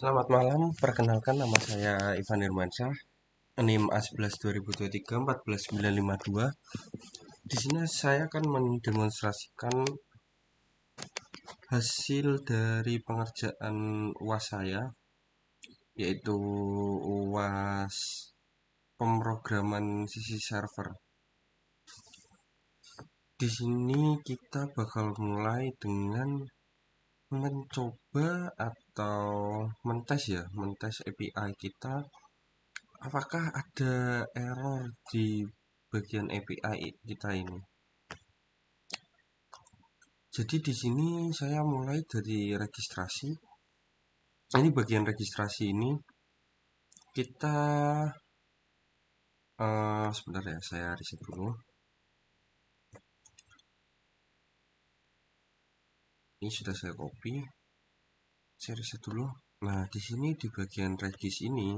Selamat malam, perkenalkan nama saya Ivan Irmansyah, NIM A11 2023 14952. Di sini saya akan mendemonstrasikan hasil dari pengerjaan UAS saya, yaitu UAS pemrograman sisi server. Di sini kita bakal mulai dengan mencoba atau mentes API kita. Apakah ada error di bagian API kita ini? Jadi di sini saya mulai dari registrasi. Ini bagian registrasi ini kita sebentar ya, saya reset dulu. Ini sudah saya copy. Saya reset dulu. Nah, di sini di bagian regis ini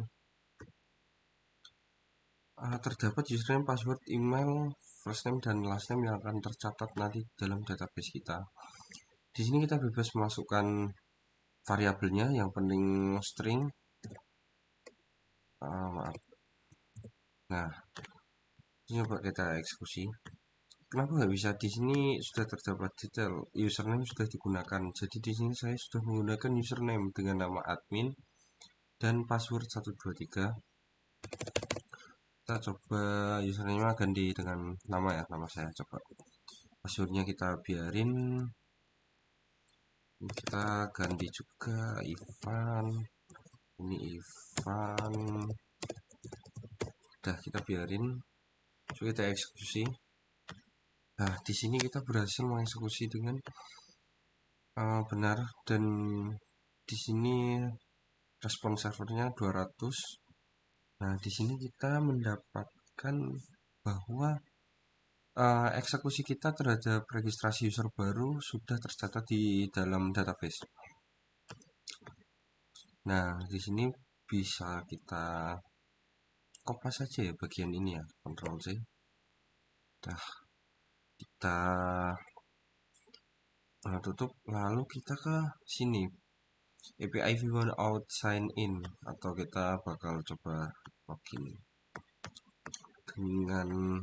terdapat username, password, email, first name dan last name yang akan tercatat nanti dalam database kita. Di sini kita bebas memasukkan variabelnya, yang penting string. Maaf. Nah, coba kita eksekusi. Kenapa nggak bisa? Di sini sudah terdapat detail username sudah digunakan. Jadi di sini saya sudah menggunakan username dengan nama admin dan password 123. Kita coba username ganti dengan nama ya, nama saya coba. Passwordnya kita biarin. Kita ganti juga Ivan. Ini Ivan. Udah kita biarin. Coba kita eksekusi. Nah, di sini kita berhasil mengeksekusi dengan benar, dan di sini respon servernya 200. Nah, di sini kita mendapatkan bahwa eksekusi kita terhadap registrasi user baru sudah tercatat di dalam database. Nah, di sini bisa kita kopas saja ya bagian ini ya, Ctrl C. Dah, kita tutup, lalu kita ke sini API viewer out sign in, atau kita bakal coba login dengan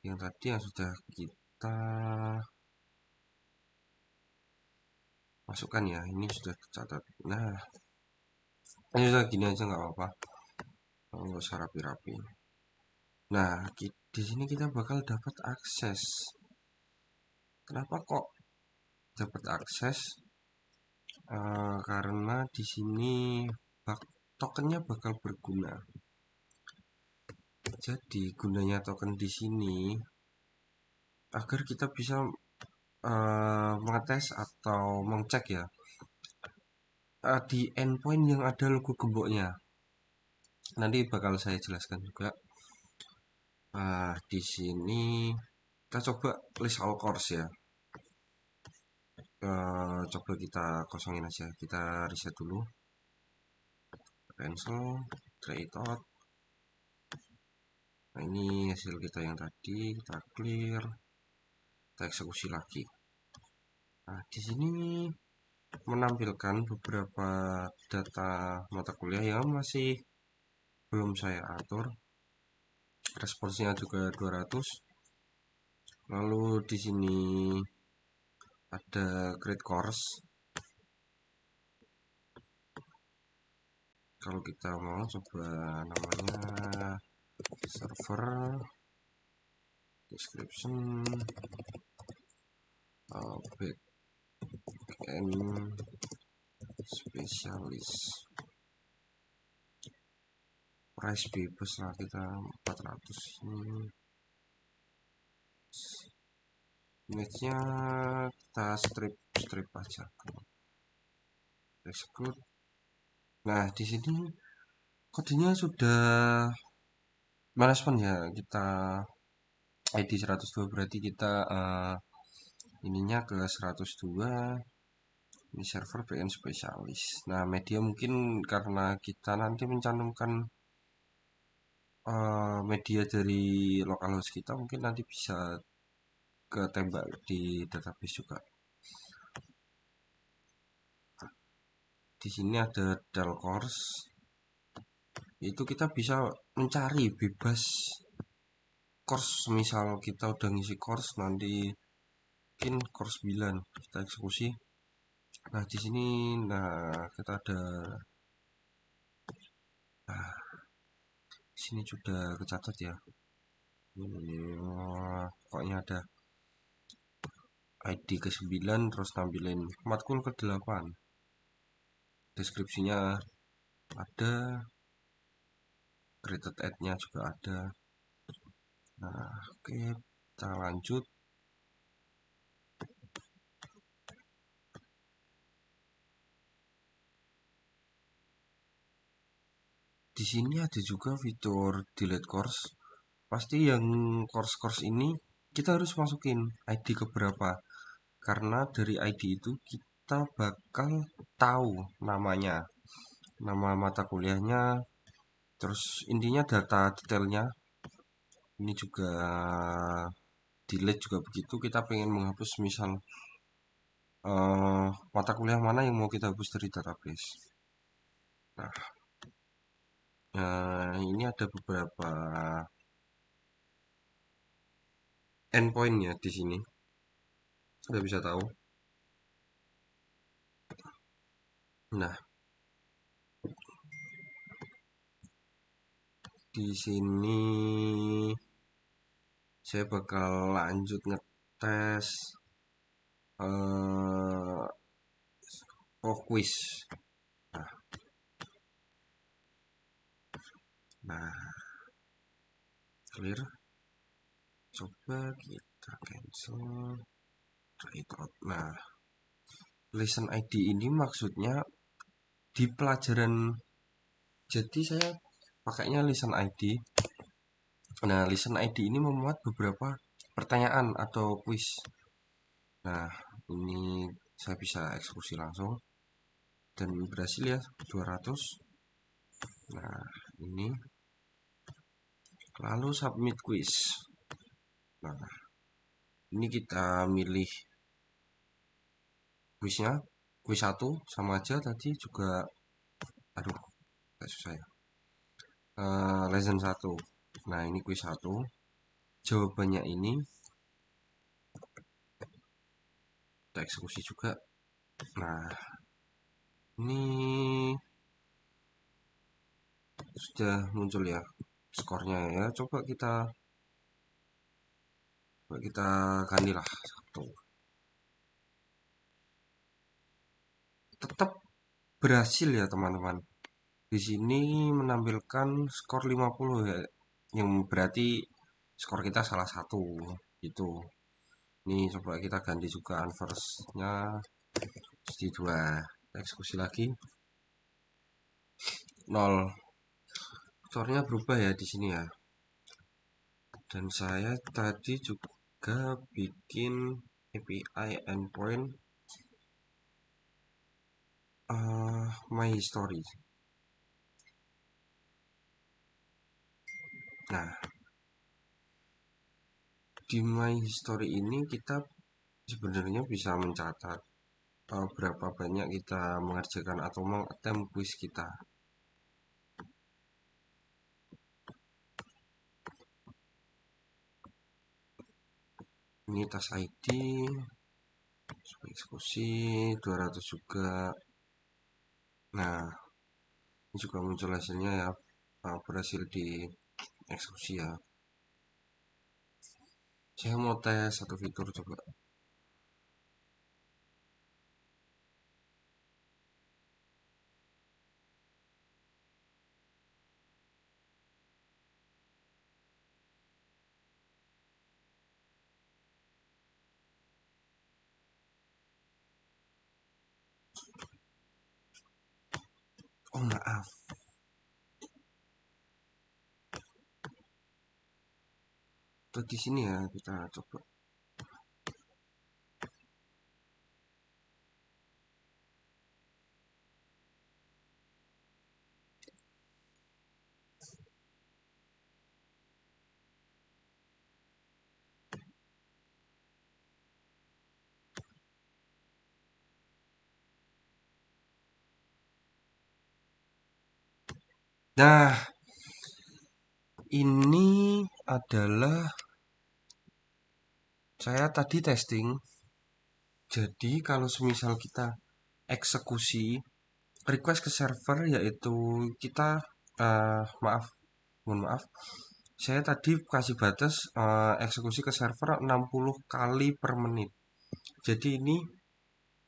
yang tadi yang sudah kita masukkan ya. Ini sudah tercatat. Nah, ini sudah gini aja nggak apa-apa, nggak usah rapi-rapi. Nah, di sini kita bakal dapat akses. Kenapa kok dapat akses? Karena di sini tokennya bakal berguna. Jadi gunanya token di sini agar kita bisa mengetes atau mengecek ya di endpoint yang ada logo gemboknya. Nanti bakal saya jelaskan juga. Di sini kita coba list all course ya. Coba kita kosongin aja. Kita reset dulu. Cancel, try it out. Nah, ini hasil kita yang tadi, kita clear, kita eksekusi lagi. Nah, di sini menampilkan beberapa data mata kuliah yang masih belum saya atur. Responsnya juga 200. Lalu di sini ada create course. Kalau kita mau coba namanya server description backend specialist, price bebas lah, kita 400. Image-nya kita strip aja, execute. Nah, di sini kodenya sudah merespon ya. Kita ID 102, berarti kita ininya ke 102. Ini server backend spesialis. Nah, media mungkin karena kita nanti mencantumkan media dari localhost kita, mungkin nanti bisa ketembak di database juga. Di di sini ada del course. Itu kita bisa mencari bebas course. Misal kita udah ngisi course nanti mungkin course 9 kita eksekusi. Nah, di sini kita ada sini sudah kecatat ya. Ini pokoknya ada ID ke 9 terus tampilin matkul ke 8. Deskripsinya ada, created ad-nya juga ada. Nah, oke, kita lanjut. Di sini ada juga fitur delete course. Pasti yang course-course ini kita harus masukin ID ke berapa. Karena dari ID itu kita bakal tahu namanya, nama mata kuliahnya, terus intinya data detailnya. Ini juga delete juga begitu. Kita pengen menghapus misal mata kuliah mana yang mau kita hapus dari database. Nah, ini ada beberapa endpoint ya di sini. Kita bisa tahu. Nah, di sini saya bakal lanjut ngetes quiz. Nah, clear. Coba kita cancel. Try it out. Nah, lesson ID ini maksudnya di pelajaran. Jadi saya pakainya lesson ID. Nah, lesson ID ini memuat beberapa pertanyaan atau quiz. Nah, ini saya bisa eksekusi langsung dan berhasil ya 200. Nah, ini lalu submit quiz. Nah, ini kita milih quiznya, quiz 1 sama aja tadi juga. Aduh, agak susah ya. Lesson 1. Nah, ini quiz 1. Jawabannya ini kita eksekusi juga. Nah, ini sudah muncul ya skornya ya. Coba kita gantilah satu. Tetap berhasil ya teman-teman. Di sini menampilkan skor 50 ya. Yang berarti skor kita salah satu itu. Ini coba kita ganti juga unverse-nya jadi 2. Eksekusi lagi. 0. Skornya berubah ya di sini ya. Dan saya tadi juga bikin API endpoint my history. Nah, di my history ini kita sebenarnya bisa mencatat berapa banyak kita mengerjakan atau mengattempt quiz kita. Ini tas ID, eksekusi 200 juga. Nah, ini juga muncul hasilnya ya, berhasil di eksekusi ya. Saya mau tes satu fitur coba. Oh maaf, tuh di sini ya kita coba. Nah, ini adalah saya tadi testing. Jadi kalau semisal kita eksekusi request ke server, yaitu kita maaf, mohon maaf, saya tadi kasih batas eksekusi ke server 60 kali per menit. Jadi ini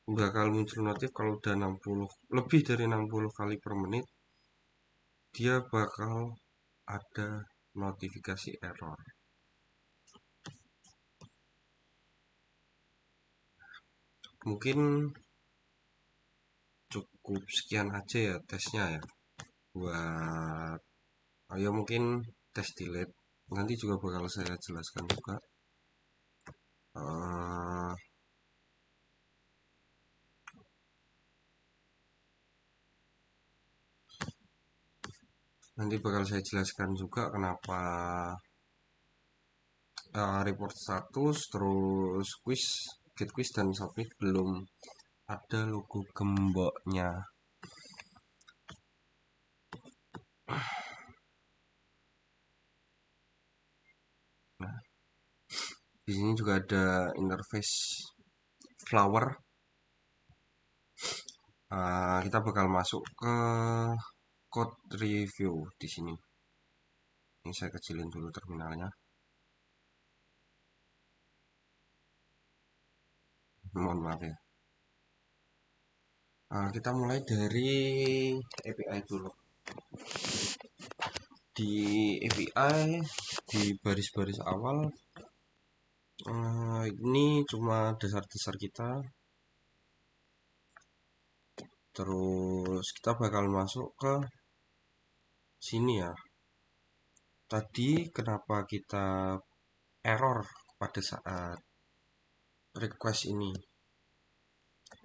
bakal muncul notif kalau udah 60, lebih dari 60 kali per menit, dia bakal ada notifikasi error. Mungkin cukup sekian aja ya tesnya ya. Buat ayo mungkin tes delete. Nanti juga bakal saya jelaskan juga. Eh, Nanti bakal saya jelaskan juga kenapa report status, terus quiz, get quiz dan submit belum ada logo gemboknya. Nah, di sini juga ada interface flower. Kita bakal masuk ke code review di sini. Ini saya kecilin dulu terminalnya. Mohon maaf ya. Kita mulai dari API dulu. Di API di baris-baris awal ini cuma dasar-dasar kita. Terus kita bakal masuk ke sini ya. Tadi kenapa kita error pada saat request ini?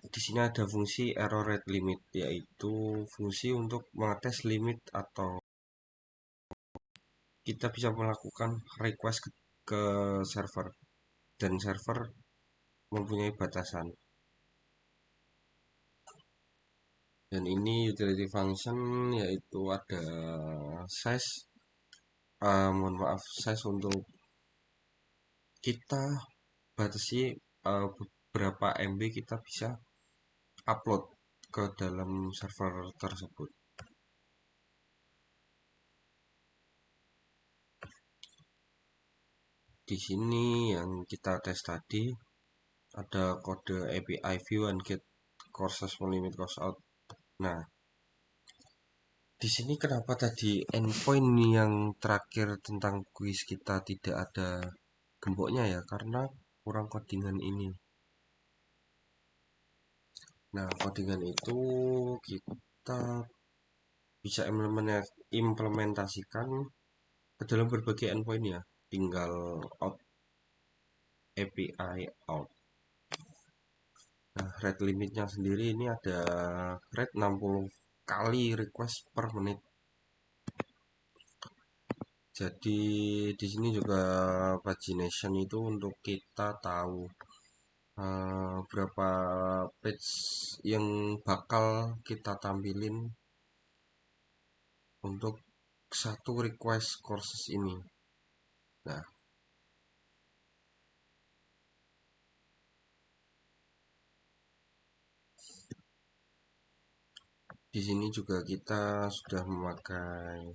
Di sini ada fungsi error rate limit, yaitu fungsi untuk mengetes limit atau kita bisa melakukan request ke server, dan server mempunyai batasan. Dan ini utility function, yaitu ada size, mohon maaf, size untuk kita batasi berapa MB kita bisa upload ke dalam server tersebut. Di sini yang kita tes tadi ada kode API view and get courses limit course out. Nah, di sini kenapa tadi endpoint yang terakhir tentang quiz kita tidak ada gemboknya ya? Karena kurang codingan ini. Nah, codingan itu kita bisa implementasikan ke dalam berbagai endpoint ya. Tinggal out API out. Nah, rate limitnya sendiri ini ada rate 60 kali request per menit. Jadi di sini juga pagination itu untuk kita tahu berapa page yang bakal kita tampilin untuk satu request courses ini. Nah, di sini juga kita sudah memakai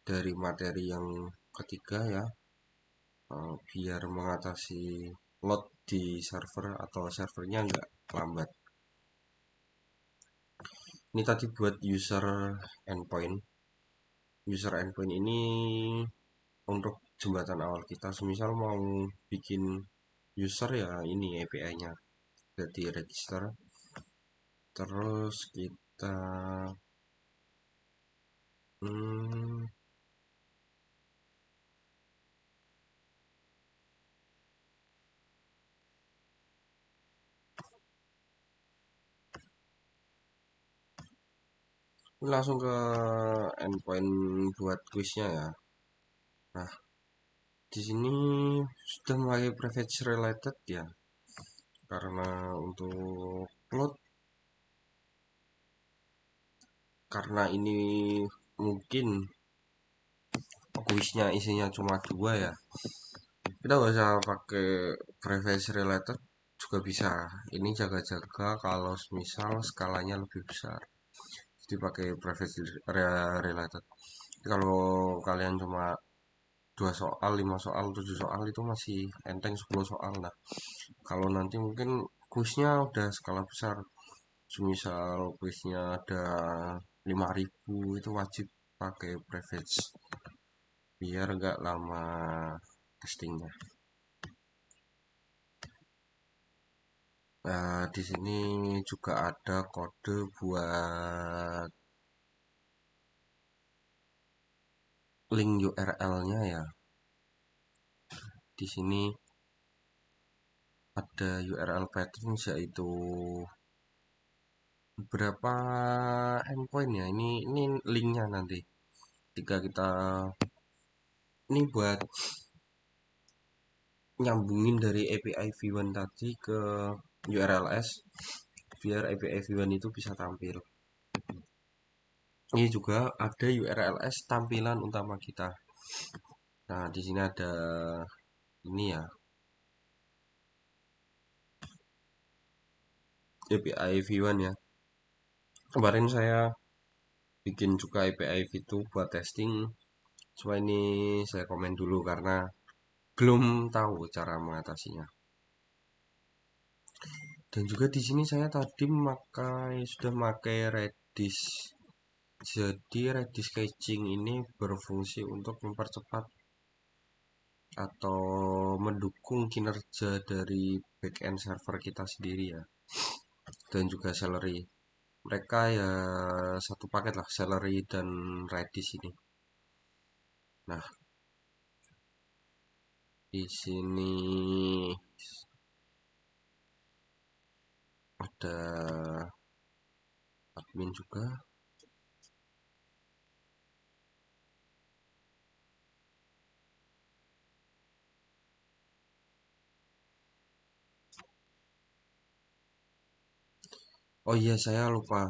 dari materi yang ketiga ya, biar mengatasi load di server atau servernya nggak lambat. Ini tadi buat endpoint. User endpoint ini untuk jembatan awal kita. Semisal mau bikin user ya ini API-nya. Jadi register. Terus kita hmm, langsung ke endpoint buat quiznya ya. Nah, di sini sudah mulai privilege related ya. Karena untuk load, karena ini mungkin kuisnya isinya cuma dua ya, kita nggak usah pakai privacy related juga bisa. Ini jaga-jaga kalau misal skalanya lebih besar, jadi pakai privacy related. Kalau kalian cuma 2 soal, 5 soal, 7 soal itu masih enteng. 10 soal, nah kalau nanti mungkin kuisnya udah skala besar, misal kuisnya ada 5.000, itu wajib pakai private biar nggak lama testingnya. Nah, di sini juga ada kode buat link URL-nya ya. Di sini ada URL patterns, yaitu beberapa endpoint ya. Ini linknya nanti. Ketika kita ini buat nyambungin dari API v1 tadi ke URLs biar API v1 itu bisa tampil. Ini juga ada URLs tampilan utama kita. Nah, di sini ada ini ya, API v1 ya. Kemarin saya bikin juga API v2 buat testing. Cuma ini saya komen dulu karena belum tahu cara mengatasinya. Dan juga di sini saya tadi sudah pakai Redis. Jadi Redis caching ini berfungsi untuk mempercepat atau mendukung kinerja dari backend server kita sendiri ya. Dan juga Celery. Mereka ya satu paket lah, Celery dan Redis ini. Nah, di sini ada admin juga. Oh iya, saya lupa.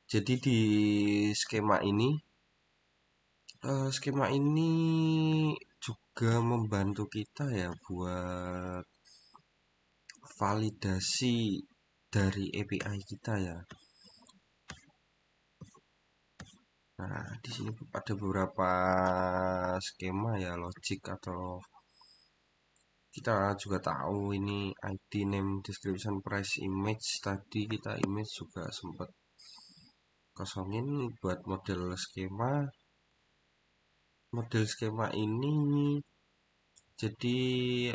Jadi di skema ini, skema ini juga membantu kita ya buat validasi dari API kita ya. Nah, di sini ada beberapa skema ya, logic atau kita juga tahu ini ID, name, description, price, image. Tadi kita image juga sempat kosongin buat model skema ini. Jadi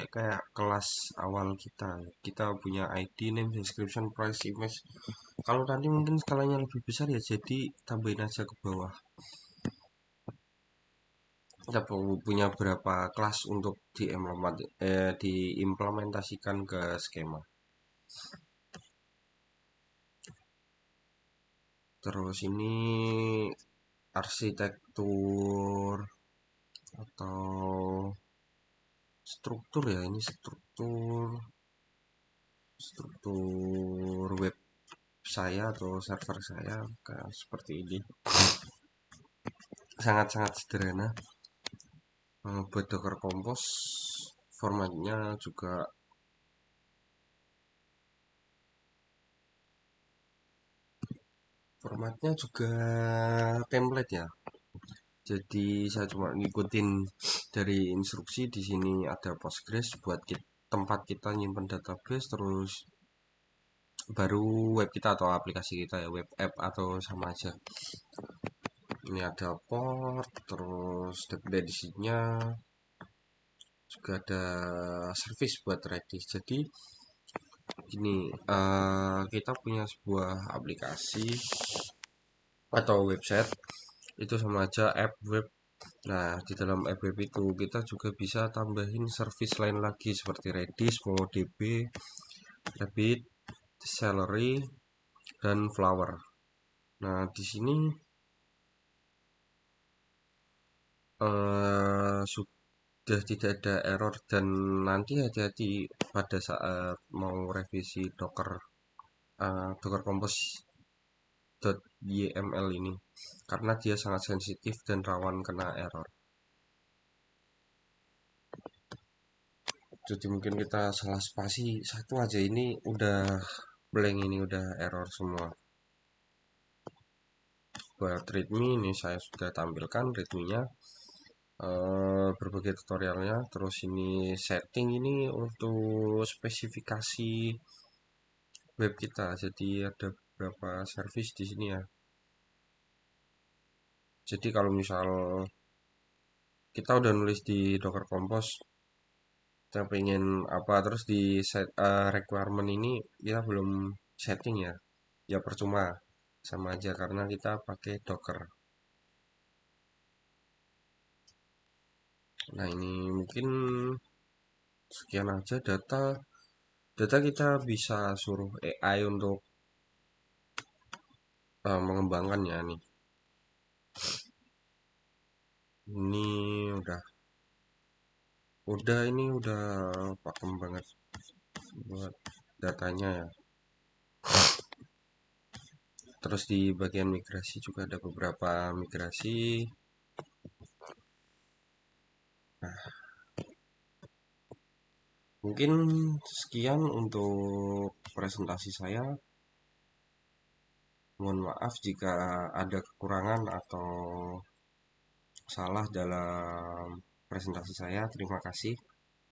kayak kelas awal kita punya ID, name, description, price, image. Kalau nanti mungkin skalanya lebih besar ya, jadi tambahin aja ke bawah. Kita punya berapa kelas untuk diimplementasikan ke skema. Terus ini arsitektur atau struktur ya, ini struktur web saya atau server saya kayak seperti ini. Sangat-sangat sederhana. Buat Docker Compose formatnya juga template ya. Jadi saya cuma ngikutin dari instruksi. Di sini ada Postgres buat tempat kita nyimpen database, terus baru web kita atau aplikasi kita ya, web app atau sama aja. Ini ada port, terus dependensinya, juga ada service buat Redis. Jadi ini kita punya sebuah aplikasi atau website, itu sama aja app web. Nah, di dalam app web itu kita juga bisa tambahin service lain lagi seperti Redis, MongoDB, Rabbit, Celery, dan Flower. Nah, di sini sudah tidak ada error. Dan nanti hati-hati pada saat mau revisi Docker Compose .yml ini karena dia sangat sensitif dan rawan kena error. Jadi mungkin kita salah spasi satu aja ini udah blank, ini udah error semua. Buat readme ini saya sudah tampilkan readme-nya, berbagai tutorialnya. Terus ini setting ini untuk spesifikasi web kita. Jadi ada beberapa service di sini ya. Jadi kalau misal kita udah nulis di Docker Compose, kita pengen apa terus di set requirement ini kita belum setting ya, ya percuma, sama aja karena kita pakai Docker. Nah ini mungkin sekian aja data kita bisa suruh AI untuk mengembangkannya nih. Ini ini udah pakem banget buat datanya ya. Terus di bagian migrasi juga ada beberapa migrasi. Nah, mungkin sekian untuk presentasi saya. Mohon maaf jika ada kekurangan atau salah dalam presentasi saya. Terima kasih.